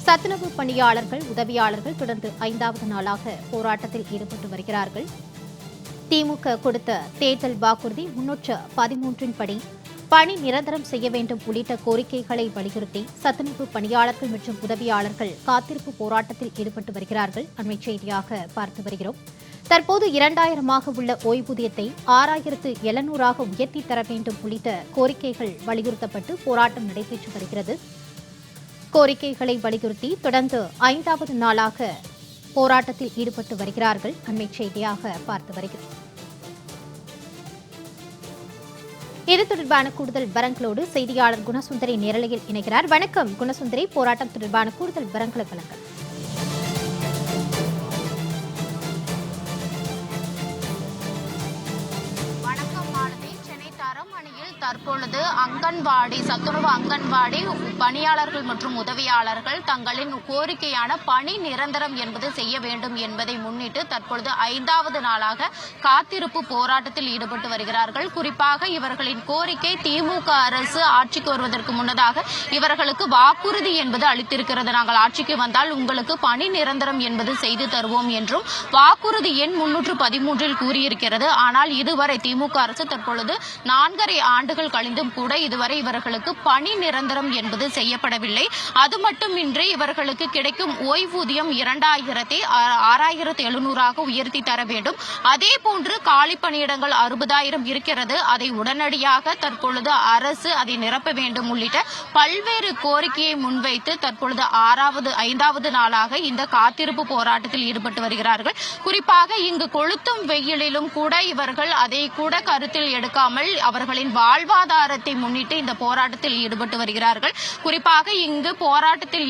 சத்துணவு பணியாளர்கள், உதவியாளர்கள் தொடர்ந்து 5வது நாளாக போராட்டத்தில் ஈடுபட்டு வருகிறார்கள். திமுக கொடுத்த தேர்தல் வாக்குறுதி 313 படி பணி நிரந்தரம் செய்ய வேண்டும் உள்ளிட்ட கோரிக்கைகளை வலியுறுத்தி சத்துணவு பணியாளர்கள் மற்றும் உதவியாளர்கள் காத்திருப்பு போராட்டத்தில் ஈடுபட்டு வருகிறார்கள். அண்மைச் செய்தியாக பார்த்து வருகிறோம். தற்போது 2000 உள்ள ஓய்வூதியத்தை 6700 உயர்த்தி தர வேண்டும் உள்ளிட்ட கோரிக்கைகள் வலியுறுத்தப்பட்டு போராட்டம் நடைபெற்று வருகிறது. கோரிக்கைகளை வலியுறுத்தி தொடர்ந்து 5வது நாளாக போராட்டத்தில் ஈடுபட்டு வருகிறார்கள். அண்மைச் செய்தியாக பார்த்து வருகிறோம். இது தொடர்பான கூடுதல் விவரங்களோடு செய்தியாளர் குணசுந்தரி நேரலையில் இணைகிறார். வணக்கம் குணசுந்தரி, போராட்டம் தொடர்பான கூடுதல் விவரங்களை வழங்க. தற்பொழுது சத்துணவு அங்கன்வாடி பணியாளர்கள் மற்றும் உதவியாளர்கள் தங்களின் கோரிக்கையான பணி நிரந்தரம் என்பது செய்ய வேண்டும் என்பதை முன்னிட்டு தற்பொழுது 5வது நாளாக காத்திருப்பு போராட்டத்தில் ஈடுபட்டு வருகிறார்கள். குறிப்பாக இவர்களின் கோரிக்கை திமுக அரசு ஆட்சிக்கு வருவதற்கு முன்னதாக இவர்களுக்கு வாக்குறுதி என்பது அளித்திருக்கிறது. நாங்கள் ஆட்சிக்கு வந்தால் உங்களுக்கு பணி நிரந்தரம் என்பது செய்து தருவோம் என்றும் வாக்குறுதி எண் 313 கூறியிருக்கிறது. ஆனால் இதுவரை திமுக அரசு தற்பொழுது 4½ ஆண்டுகள் கழிந்தும் கூட இதுவரை இவர்களுக்கு பணி நிரந்தரம் என்பது செய்யப்படவில்லை. அது மட்டுமின்றி இவர்களுக்கு கிடைக்கும் ஓய்வூதியம் 6700 உயர்த்தி தர வேண்டும். அதே போன்று காலி பணியிடங்கள் 60000 இருக்கிறது. அதை உடனடியாக தற்பொழுது அரசு அதை நிரப்ப வேண்டும் உள்ளிட்ட பல்வேறு கோரிக்கையை முன்வைத்து தற்பொழுது 5வது நாளாக இந்த காத்திருப்பு போராட்டத்தில் ஈடுபட்டு வருகிறார்கள். குறிப்பாக இங்கு கொளுத்தும் வெயிலிலும் கூட இவர்கள் அதை கூட கருத்தில் எடுக்காமல் அவர்களின் வாழ்வாதாரத்தை முன்னிட்டு இந்த போராட்டத்தில் ஈடுபட்டு வருகிறார்கள். குறிப்பாக இங்கு போராட்டத்தில்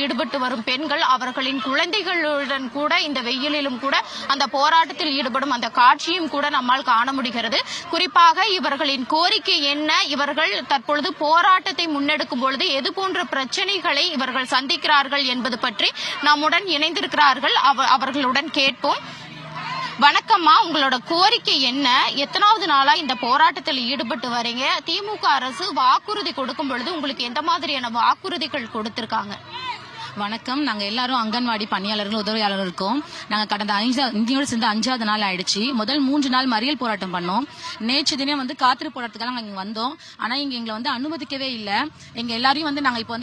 ஈடுபட்டு வரும் பெண்கள் அவர்களின் குழந்தைகளுடன் கூட இந்த வெயிலிலும் கூட அந்த போராட்டத்தில் ஈடுபடும் அந்த காட்சியும் கூட நம்மால் காண முடிகிறது. குறிப்பாக இவர்களின் கோரிக்கை என்ன, இவர்கள் தற்பொழுது போராட்டத்தை முன்னெடுக்கும் பொழுது எது போன்ற பிரச்சனைகளை இவர்கள் சந்திக்கிறார்கள் என்பது பற்றி நம்முடன் இணைந்திருக்கிறார்கள். அவர்களுடன் கேட்போம். வணக்கம்மா, உங்களோட கோரிக்கை என்ன? எத்தனாவது நாளா இந்த போராட்டத்தில் ஈடுபட்டு வரீங்க? திமுக அரசு வாக்குறுதி கொடுக்கும் பொழுது உங்களுக்கு எந்த மாதிரியான வாக்குறுதிகள் கொடுத்திருக்காங்க? வணக்கம். நாங்க எல்லாரும் அங்கன்வாடி பணியாளர்கள், உதவியாளர்கள் இருக்கோம். நாங்க கடந்த இந்தியோடு சேர்ந்து 5வது நாள் ஆயிடுச்சு. முதல் 3 நாள் மறியல் போராட்டம் பண்ணோம். நேற்று தினம் காத்திருப்பு போராட்டத்துக்காக நாங்க இங்க வந்தோம். ஆனா எங்களை அனுமதிக்கவே இல்லை. எங்க எல்லாரையும் நாங்க இப்போ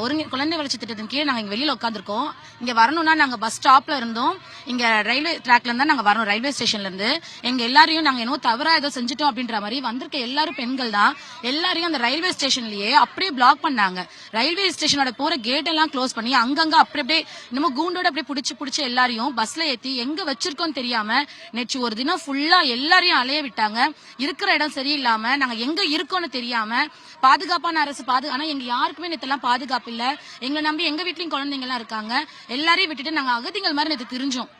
ஒரு குழந்தை வளர்ச்சி திட்டத்தின் கீழே நாங்க வெளியில உட்காந்துருக்கோம். இங்க வரணும்னா நாங்க பஸ் ஸ்டாப்ல இருந்தோம். இங்க ரயில்வே ட்ராக்ல இருந்தா நாங்க வரணும், ரயில்வே ஸ்டேஷன்ல இருந்து. எங்க எல்லாரையும் நாங்க தவறா ஏதோ செஞ்சுட்டோம் அப்படின்ற மாதிரி வந்திருக்க எல்லாரும் பெண்கள் தான். எல்லாரையும் அந்த ரயில்வே ஸ்டேஷன்லயே அப்படியே பிளாக் பண்ணாங்க. ரயில்வே ஸ்டேஷனோட போற கேட் எல்லாம் க்ளோஸ் பண்ணி அங்கங்க அப்படியே இன்னமும் கூண்டோட அப்படியே புடிச்சு எல்லாரையும் பஸ்ல ஏத்தி எங்க வச்சிருக்கோம் தெரியாம நேற்று ஒரு தினம் ஃபுல்லா எல்லாரையும் அலைய விட்டாங்க. இருக்கிற இடம் சரியில்லாம நாங்க எங்க இருக்கோம்னு தெரியாம பாதுகாப்பான அரசு ஆனா எங்க யாருக்குமே நேத்தெல்லாம் பாதுகாப்பு இல்ல. எங்களை நம்பி எங்க வீட்லயும் குழந்தைங்க எல்லாம் இருக்காங்க. எல்லாரையும் விட்டுட்டு நாங்க அகதிகள் மாதிரி நேற்று திரிஞ்சோம்.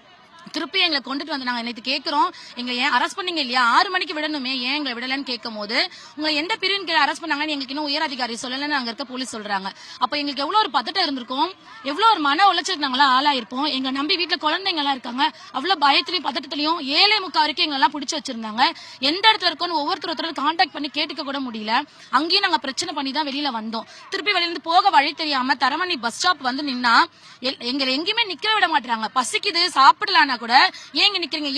திருப்பி எங்களை கொண்டுட்டு வந்து நாங்க நேற்று கேட்கிறோம், எங்களை ஏன் அரெஸ்ட் பண்ணீங்க இல்லையா, 6 மணிக்கு விடணுமே, ஏன் எங்களை விடலன்னு கேட்கும் போது உங்களை எந்த பிரிவின் கீழே அரெஸ்ட் பண்ணாங்கன்னு எங்களுக்கு இன்னும் உயர் அதிகாரி சொல்லலன்னு அங்க இருக்க போலீஸ் சொல்றாங்க. அப்ப எங்களுக்கு எவ்வளவு ஒரு பதட்டம் இருந்திருக்கும், எவ்வளவு ஒரு மன உளைச்சல் நாங்களாம் ஆளாயிருப்போம். எங்க நம்பி வீட்டுல குழந்தைங்க எல்லாம் இருக்காங்க. அவ்வளவு பயத்திலையும் பதட்டத்திலையும் 7:45 வரைக்கும் எங்க எல்லாம் பிடிச்சு வச்சிருந்தாங்க. எந்த இடத்துல இருக்கோன்னு ஒவ்வொருத்தரும் கான்டாக்ட் பண்ணி கேட்டுக்க கூட முடியல. அங்கேயும் நாங்க பிரச்சனை பண்ணி தான் வெளியில வந்தோம். திருப்பி வெளியில இருந்து போக வழி தெரியாம தரமணி பஸ் ஸ்டாப் நின்னா எங்களை எங்கேயுமே நிக்க விட மாட்டாங்க. பசிக்குது சாப்பிடலான்னா கூட ஏன் நிக்கிறீங்க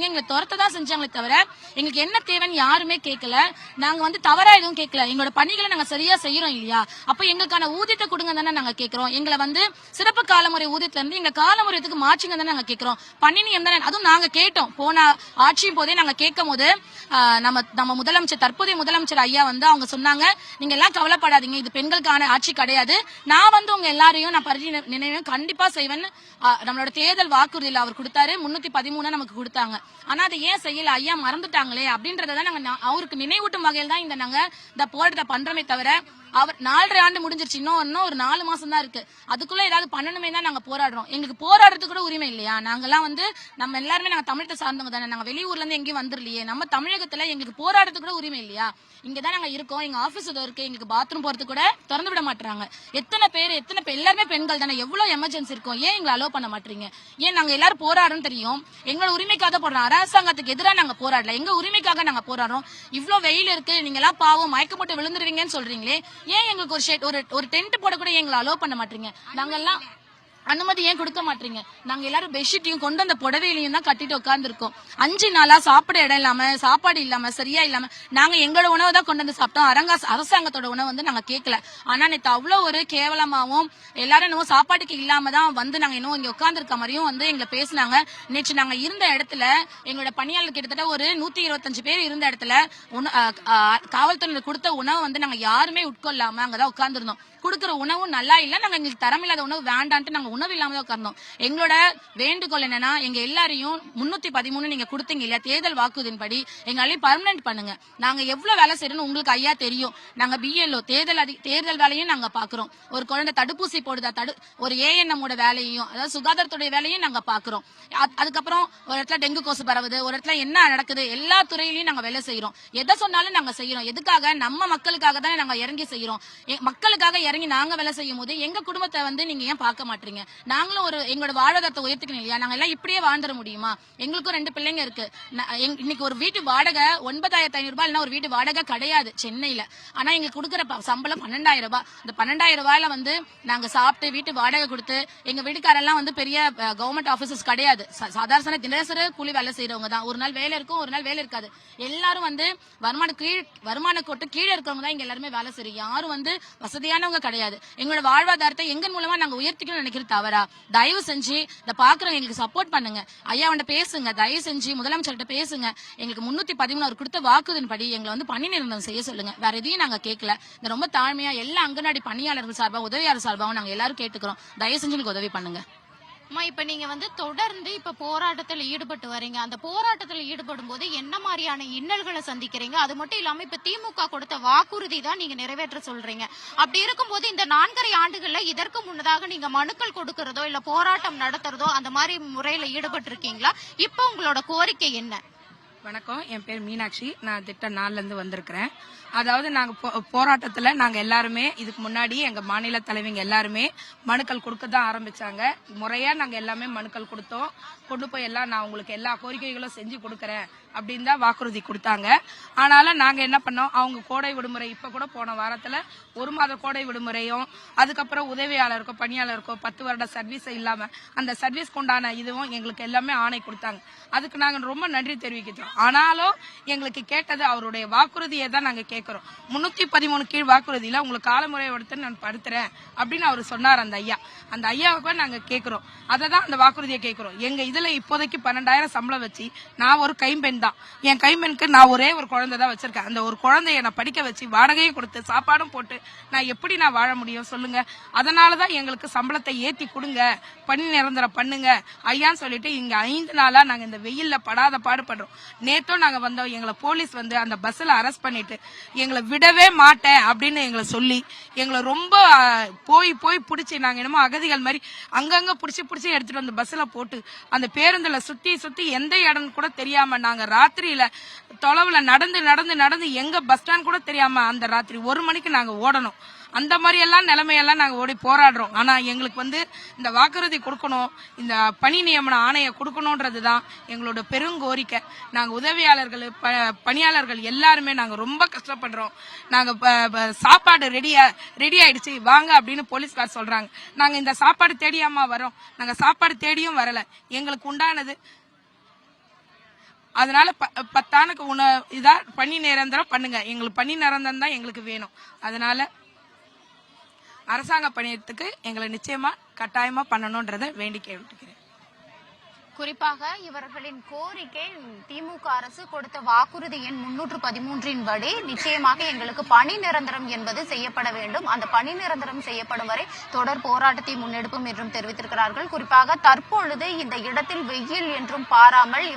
எங்களை துரத்ததான் செஞ்சாங்களே தவிர எங்களுக்கு என்ன தேவைன்னு யாருமே கேட்கல. நாங்க தவறா எதுவும் கேட்கல. எங்களோட பணிகளை நாங்க சரியா செய்யறோம் இல்லையா, அப்ப எங்களுக்கான ஊதியத்தை கொடுங்க தானே நாங்க கேட்கிறோம். எங்களை சிறப்பு காலமுறை ஊதியத்துல இருந்து எங்க காலமுறையத்துக்கு மாற்றுங்க தானே நாங்க கேட்கிறோம். பணி நியம் தானே, அதுவும் நாங்க கேட்டோம். போன ஆட்சியும் போதே நாங்க கேட்கும் போது நம்ம முதலமைச்சர், தற்போதைய முதலமைச்சர் ஐயா அவங்க சொன்னாங்க, நீங்க எல்லாம் கவலைப்படாதீங்க, இது பெண்களுக்கான ஆட்சி கிடையாது. நான் உங்க எல்லாரையும் நான் பரிதி நினைவு கண்டிப்பா செய்வேன்னு நம்மளோட தேர்தல் வாக்குறுதியில் அவர் கொடுத்தாரு. 313 நமக்கு கொடுத்தாங்க. ஆனா அதை ஏன் செய்யல, ஐயா மறந்துட்டாங்களே அப்படின்றத நாங்க அவருக்கு நினைவூட்டும் வகையில் தான் இந்த போராட்டத்தை பண்றோமே தவிர அவர் 4½ ஆண்டு முடிஞ்சிருச்சு. இன்னும் ஒரு 4 மாசம் தான் இருக்கு. அதுக்குள்ள ஏதாவது பண்ணணுமே தான் நாங்க போராடுறோம். எங்களுக்கு போராடுறதுக்கு கூட உரிமை இல்லையா? நாங்கெல்லாம் நம்ம எல்லாருமே நாங்க தமிழத்தை சார்ந்தவங்க தானே. நாங்க வெளியூர்ல இருந்து எங்கேயும் வந்துடலையே. நம்ம தமிழகத்துல எங்களுக்கு போராடுறதுக்கு கூட உரிமை இல்லையா? இங்கதான் நாங்க இருக்கோம். எங்க ஆபீஸ் இருக்கு. எங்களுக்கு பாத்ரூம் போறதுக்கு கூட திறந்து விட மாட்டாங்க. எத்தனை பேர் எல்லாருமே பெண்கள் தானே. எவ்வளவு எமர்ஜென்சி இருக்கும், ஏன் எங்களை அலோவ் பண்ண மாட்டீங்க? ஏன் நாங்க எல்லாரும் போராடுறோம் தெரியும். எங்களோட உரிமைக்காக போடுறோம். அரசாங்கத்துக்கு எதிராக நாங்க போராடல, எங்க உரிமைக்காக நாங்க போராடுறோம். இவ்வளவு வெயில் இருக்கு, நீங்க எல்லாம் பாவம் மயக்க போட்டு விழுந்துருவீங்கன்னு சொல்றீங்களே, ஏன் எங்களுக்கு ஒரு ஷெட் ஒரு டென்ட் போட கூட எங்களை அலோவ் பண்ண மாட்டீங்க? நாங்க எல்லாம் அனுமதி ஏன் கொடுக்க மாட்டீங்க? நாங்க எல்லாரும் பெட்ஷீட்டையும் கொண்டு அந்த புடவையிலையும் தான் கட்டிட்டு உட்காந்துருக்கோம். 5 நாளா சாப்பிட இடம் இல்லாம, சாப்பாடு இல்லாம, சரியா இல்லாம நாங்க எங்களோட உணவு தான் கொண்டு வந்து சாப்பிட்டோம். அரசாங்கத்தோட உணவு வந்து நாங்க கேட்கல. ஆனா நேற்று அவ்வளவு ஒரு கேவலமாவும் எல்லாரும் இன்னும் சாப்பாட்டுக்கு இல்லாம தான் வந்து நாங்க இன்னும் இங்க உட்கார்ந்துருக்க மாதிரியும் வந்து எங்களை பேசினாங்க. நேற்று நாங்க இருந்த இடத்துல எங்களோட பணியாளர் கிட்டத்தட்ட ஒரு 125 பேர் இருந்த இடத்துல காவல்துறையினர் கொடுத்த உணவு வந்து நாங்க யாருமே உட்கொள்ளாம அங்கதான் உட்கார்ந்துருந்தோம். கொடுக்குற உணவும் நல்லா இல்ல, நாங்க எங்களுக்கு தரமில்லாத உணவு வேண்டான்ட்டு நாங்க உணவு இல்லாம தான் உட்கார்ந்தோம். எங்களோட வேண்டுகோள் என்னன்னா, எங்க எல்லாரையும் 313 நீங்க கொடுத்தீங்க இல்லையா தேர்தல் வாக்குறுதியின்படி எங்களையும் பர்மனன்ட் பண்ணுங்க. நாங்க எவ்வளவு வேலை செய்யறோம்னு உங்களுக்கு ஐயா தெரியும். நாங்க BLO தேர்தல் வேலையும் நாங்க பாக்குறோம். ஒரு குழந்தை தடுப்பூசி போடுதா, ஒரு ANM வேலையும், அதாவது சுகாதாரத்துடைய வேலையும் நாங்க பாக்குறோம். அதுக்கப்புறம் ஒரு இடத்துல டெங்கு கொசு பரவுது, ஒரு இடத்துல என்ன நடக்குது, எல்லா துறையிலயும் நாங்க வேலை செய்யறோம். எதை சொன்னாலும் நாங்க செய்யறோம். எதுக்காக? நம்ம மக்களுக்காக தான் நாங்க இறங்கி செய்யறோம். மக்களுக்காக இறங்கி நாங்க வேலை செய்யும் போது எங்க குடும்பத்தை வந்து நீங்க ஏன் பார்க்க மாட்டீங்க? நாங்களும் எங்களோட வாழ்வாதாரத்தை உயர்த்திக்கணும் இல்லையா? நாங்க எல்லாம் இப்படியே வாழ்ந்துட முடியுமா? எங்களுக்கும் 2 பிள்ளைங்க இருக்கு. இன்னைக்கு ஒரு வீட்டு வாடகை 9,500 ரூபாய் இல்லைன்னா ஒரு வீட்டு வாடகை கிடையாது சென்னையில. ஆனா எங்களுக்கு கொடுக்குற சம்பளம் 12,000 ரூபாய். இந்த 12,000 ரூபாயில வந்து நாங்க சாப்பிட்டு வீட்டு வாடகை கொடுத்து, எங்க வீட்டுக்காரெல்லாம் வந்து பெரிய கவர்மெண்ட் ஆபீசர்ஸ் கிடையாது. சாதாரண தினசரி கூலி வேலை செய்யறவங்க தான். ஒரு நாள் வேலை இருக்கும், ஒரு நாள் வேலை இருக்காது. எல்லாரும் வந்து வருமான கோட்டு கீழே இருக்கிறவங்க தான் இங்க எல்லாருமே வேலை செய்யறோம். யாரும் வந்து வசதியானவங்க கிடையாது. எங்களோட வாழ்வாதாரத்தை எங்க மூலமா நாங்க உயர்த்திக்கணும்னு நினைக்கிறது தவறா? தயவு செஞ்சு இதை பாக்குறவங்க எங்களுக்கு சப்போர்ட் பண்ணுங்க. ஐயா அவன்கிட்ட பேசுங்க, தயவு செஞ்சு முதலமைச்சர்கிட்ட பேசுங்க. எங்களுக்கு 313 அவர் கொடுத்த வாக்குறுதின்படி எங்களை வந்து பணி நிரந்தரம் செய்ய சொல்லுங்க. வேற எதையும் நாங்க கேட்கல. இந்த ரொம்ப தாழ்மையா எல்லா அங்கன்வாடி பணியாளர்கள் சார்பா, உதவியாளர் சார்பாகவும் நாங்க எல்லாரும் கேட்டுக்கிறோம். தயவு செஞ்சு எங்களுக்கு உதவி பண்ணுங்க. இப்ப நீங்க வந்து தொடர்ந்து இப்ப போராட்டத்தில் ஈடுபட்டு வரீங்க. அந்த போராட்டத்தில் ஈடுபடும் போது என்ன மாதிரியான இன்னல்களை சந்திக்கிறீங்க? அது மட்டும் இல்லாம இப்ப திமுக கொடுத்த வாக்குறுதி தான் நீங்க நிறைவேற்ற சொல்றீங்க. அப்படி இருக்கும்போது இந்த 4.5 ஆண்டுகள்ல இதற்கு முன்னதாக நீங்க மனுக்கள் கொடுக்கறதோ இல்ல போராட்டம் நடத்துறதோ அந்த மாதிரி முறையில ஈடுபட்டு இருக்கீங்களா? இப்ப உங்களோட கோரிக்கை என்ன? வணக்கம், என் பேர் மீனாட்சி. நான் திட்டம் 4ல இருந்து வந்திருக்கிறேன். அதாவது நாங்க போராட்டத்துல நாங்க எல்லாருமே இதுக்கு முன்னாடி எங்க மாநில தலைவங்க எல்லாருமே மனுக்கள் கொடுக்க தான் ஆரம்பிச்சாங்க. முறையா நாங்க எல்லாமே மனுக்கள் கொடுத்தோம். கொண்டு போய் எல்லாம் நான் உங்களுக்கு எல்லா கோரிக்கைகளும் செஞ்சு கொடுக்கறேன் அப்படின்னு தான் வாக்குறுதி கொடுத்தாங்க. ஆனாலும் நாங்க என்ன பண்ணோம், அவங்க கோடை விடுமுறை இப்ப கூட போன வாரத்துல 1 மாத கோடை விடுமுறையும், அதுக்கப்புறம் உதவியாளருக்கோ பணியாளருக்கோ 10 வருட சர்வீஸ் இல்லாம அந்த சர்வீஸ்க்கு உண்டான இதுவும் எங்களுக்கு எல்லாமே ஆணை கொடுத்தாங்க. அதுக்கு நாங்க ரொம்ப நன்றி தெரிவிக்கிறோம். ஆனாலும் எங்களுக்கு கேட்டது அவருடைய வாக்குறுதியை தான் நாங்க கேட்கிறோம். 313 கீழ் வாக்குறுதியில உங்களுக்கு காலமுறை எடுத்து நான் படுத்துறேன் அப்படின்னு அவர் சொன்னார் அந்த ஐயா. அந்த ஐயாவுக்கு நாங்க கேட்கிறோம். அதை தான் அந்த வாக்குறுதியை கேட்கிறோம். எங்க இதுல இப்போதைக்கு 12,000 சம்பளம் வச்சு, நான் ஒரு கைம்பெண் தான். என் கைம்பெண்ணுக்கு நான் ஒரே ஒரு குழந்தை தான் வச்சிருக்கேன். அந்த ஒரு குழந்தைய நான் படிக்க வச்சு வாடகையும் கொடுத்து சாப்பாடும் போட்டு நான் எப்படி நான் வாழ முடியும் சொல்லுங்க? அதனாலதான் எங்களுக்கு சம்பளத்தை ஏத்தி கொடுங்க, பணி நிரந்தரம் பண்ணுங்க ஐயான்னு சொல்லிட்டு இங்க 5 நாளா நாங்க இந்த வெயில்ல படாத பாடுபடுறோம். நேத்தும் நாங்க வந்தோம். எங்களை போலீஸ் வந்து அந்த பஸ்ல அரெஸ்ட் பண்ணிட்டு எங்களை விடவே மாட்டேன் அப்படின்னு எங்களை சொல்லி எங்களை ரொம்ப போய் பிடிச்சி, நாங்க என்னமோ அகதிகள் மாதிரி அங்கங்க பிடிச்சி எடுத்துட்டு வந்து பஸ்ல போட்டு அந்த பேருந்துல சுத்தி எந்த இடம் கூட தெரியாம நாங்க ராத்திரியில தொலைவுல நடந்து எங்க பஸ் ஸ்டாண்ட் கூட தெரியாம அந்த ராத்திரி 1 மணிக்கு நாங்க ஓடணும். அந்த மாதிரி எல்லாம் நிலைமையெல்லாம் நாங்க ஓடி போராடுறோம். ஆனா எங்களுக்கு வந்து இந்த வாக்குறுதி கொடுக்கணும், இந்த பணி நியமன ஆணையை கொடுக்கணும்ன்றதுதான் எங்களோட பெருங்கோரிக்கை. நாங்க உதவியாளர்கள் பணியாளர்கள் எல்லாருமே நாங்க ரொம்ப கஷ்டப்படுறோம். நாங்க சாப்பாடு ரெடி ஆயிடுச்சு வாங்க அப்படின்னு போலீஸ்கார் சொல்றாங்க. நாங்க இந்த சாப்பாடு தேடியாமா வரோம்? நாங்க சாப்பாடு தேடியும் வரல. எங்களுக்கு உண்டானது அதனால 10 ஆண்டுக்கு இதா பணி நிரந்தரம் பண்ணுங்க. எங்களுக்கு பணி நிரந்தரம் தான் எங்களுக்கு வேணும். அதனால அரசாங்க பணியத்துக்கு எங்களை நிச்சயமா கட்டாயமா பண்ணணும்ன்றதை வேண்டி கேட்டுக்கிறேன். குறிப்பாக இவர்களின் கோரிக்கை திமுக அரசு கொடுத்த வாக்குறுதி எண் 313 படி நிச்சயமாக எங்களுக்கு பணி நிரந்தரம் என்பது செய்யப்பட வேண்டும். அந்த பணி நிரந்தரம் செய்யப்படும் வரை தொடர் போராட்டத்தை முன்னெடுப்போம் என்றும் தெரிவித்திருக்கிறார்கள். குறிப்பாக தற்பொழுது இந்த இடத்தில் வெயில் என்றும் பாராமல்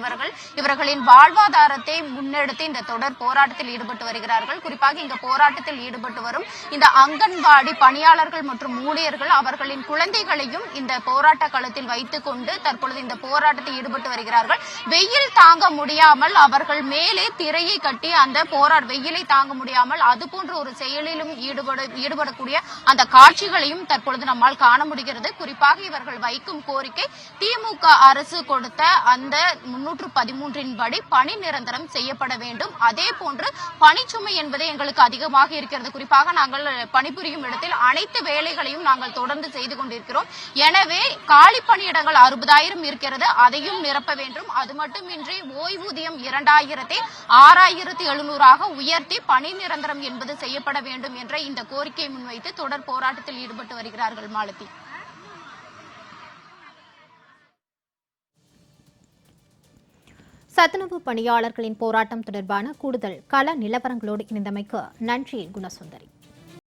இவர்களின் வாழ்வாதாரத்தை முன்னெடுத்து இந்த தொடர் போராட்டத்தில் ஈடுபட்டு வருகிறார்கள். குறிப்பாக இந்த போராட்டத்தில் ஈடுபட்டு வரும் இந்த அங்கன்வாடி பணியாளர்கள் மற்றும் ஊழியர்கள் அவர்களின் குழந்தைகளையும் இந்த போராட்ட களத்தில் வைத்துக் கொண்டு தற்பொழுது இந்த போராட்டம் போராட்டத்தில் ஈடுபட்டு வருகிறார்கள். வெயில் தாங்க முடியாமல் அவர்கள் மேலே திரையை கட்டி அந்த வெயிலை தாங்க முடியாமல் அது போன்ற ஒரு செயலிலும் ஈடுபடக்கூடிய அந்த காட்சிகளையும் தற்பொழுது நம்மால் காண முடிகிறது. குறிப்பாக இவர்கள் வைக்கும் கோரிக்கை திமுக அரசு கொடுத்த அந்த 313 படி பணி நிரந்தரம் செய்யப்பட வேண்டும். அதே போன்று பணிச்சுமை என்பது எங்களுக்கு அதிகமாக இருக்கிறது. குறிப்பாக நாங்கள் பணிபுரியும் இடத்தில் அனைத்து வேலைகளையும் நாங்கள் தொடர்ந்து செய்து கொண்டிருக்கிறோம். எனவே காலி பணியிடங்கள் 60,000 இருக்கிறது, அதையும் நிரப்ப வேண்டும். அது மட்டுமின்றி ஓய்வூதியம் 2,000 6,700 உயர்த்தி பணி நிரந்தரம் என்பது செய்யப்பட வேண்டும் என்ற இந்த கோரிக்கையை முன்வைத்து தொடர் போராட்டத்தில் ஈடுபட்டு வருகிறார்கள். மாலதி, சத்துணவு பணியாளர்களின் போராட்டம் தொடர்பான கூடுதல் கள நிலவரங்களோடு இணைந்தமைக்கு நன்றி குணசுந்தரி.